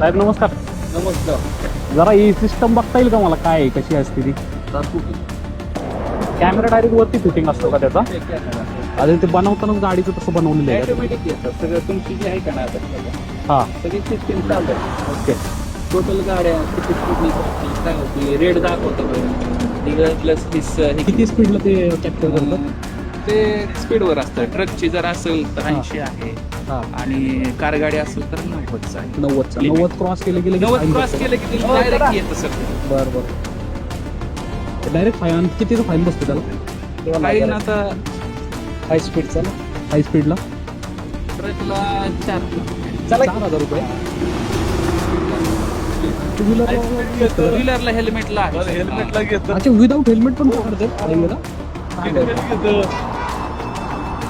साहेब नमस्कार. नमस्कार. जरा ही सिस्टम बघता येईल का मला, काय आहे, कशी असते ती? कॅमेरा डायरेक्ट वरती फिटिंग असतो का त्याचा? अरे ते बनवतानाच गाडीचं तसं बनवलेलं आहे. ऑटोमॅटिक येतात सगळं तुमची जी आहे का ना आता हा सगळी सिस्टीम चालू आहे. ओके. टोटल गाड्या किती स्पीड काय होती रेड दाखवतं प्लस किती स्पीडला ते कॅप्चर करतं? ते स्पीडवर असतं. ट्रकची जर असेल तर 80 आहे हा आणि कार गाडी असेल तर 90 आहे. 90 क्रॉस केले गेले 90 क्रॉस केलं की डायरेक्ट येतं सर. बरं बरं. डायरेक्ट फाईन कितीचं फाईन बसतो त्याला? फाईन आता हाय स्पीडचा ना? हाय स्पीडला ट्रकला 4 4,000 रुपये. टू व्हीलरला हेल्मेटला हेल्मेटला घेत अच्छा, विदाऊट हेल्मेट पण पकडतात हायवेला?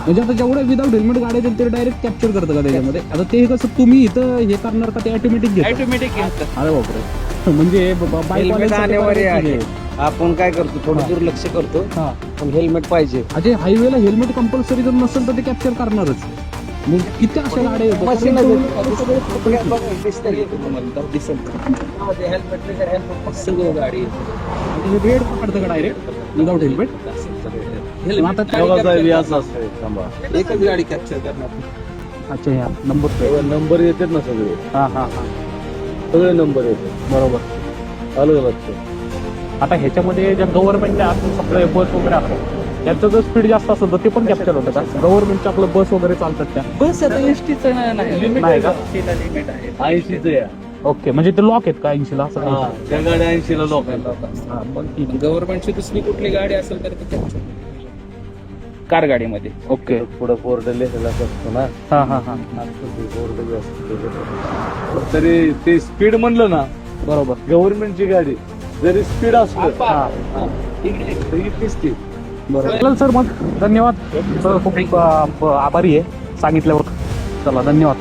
म्हणजे आता जेवढ्या विदाऊट हेल्मेट गाड्या आहेत ते डायरेक्ट कॅप्चर करतं का त्याच्यामध्ये? आता ते कसं तुम्ही इथं हे करणार का ते ऑटोमॅटिक घेत? ऑटोमॅटिक येतं. अरे बापरे. म्हणजे हेल्मेट आणेवारी आहे. आपण काय करतो थोडं दुर्लक्ष करतो, हा. पण हेल्मेट पाहिजे. अच्छा, हायवेला हेल्मेट कंपल्सरी जर नसेल तर ते कॅप्चर करणारच. मग किती अशा गाड्या आहेत? मशीन सगळं गाडी रेड पकडतं का डायरेक्ट विदाऊट हेल्मेट? आता एकच गाडी कॅप्चर करणार. अच्छा, ह्या नंबर नंबर येतात ना सगळे, हा हा हा सगळे नंबर येतात बरोबर. अलग अलग. आता ह्याच्यामध्ये ज्या गव्हर्नमेंटच्या सगळे बस वगैरे असतात त्याचं जर स्पीड जास्त असेल तर ते पण कॅप्चर होतं का? गव्हर्नमेंटच्या आपलं बस वगैरे चालतात त्या? बस आता एसटीच नाही लिमिट नाही का? लिमिट आहे. 80च या ओके, म्हणजे ते लॉक आहेत का 80ला? असं काही? त्या गाड्या 80ला लोक हा, पण ठीक आहे. गव्हर्नमेंटची दुसरी कुठली गाडी असेल तर ते कॅप्चर कार गाडीमध्ये. ओके. पुढे बोर्ड लिहिलेला असतो ना, हा हा हा बोर्ड तरी ते स्पीड म्हणलं ना, बरोबर. गव्हर्नमेंटची गाडी जरी स्पीड असलं हा तरी दिसते. बरोबर. चला सर, मग धन्यवाद. खूप आभारी आहे सांगितल्यावर. चला, धन्यवाद.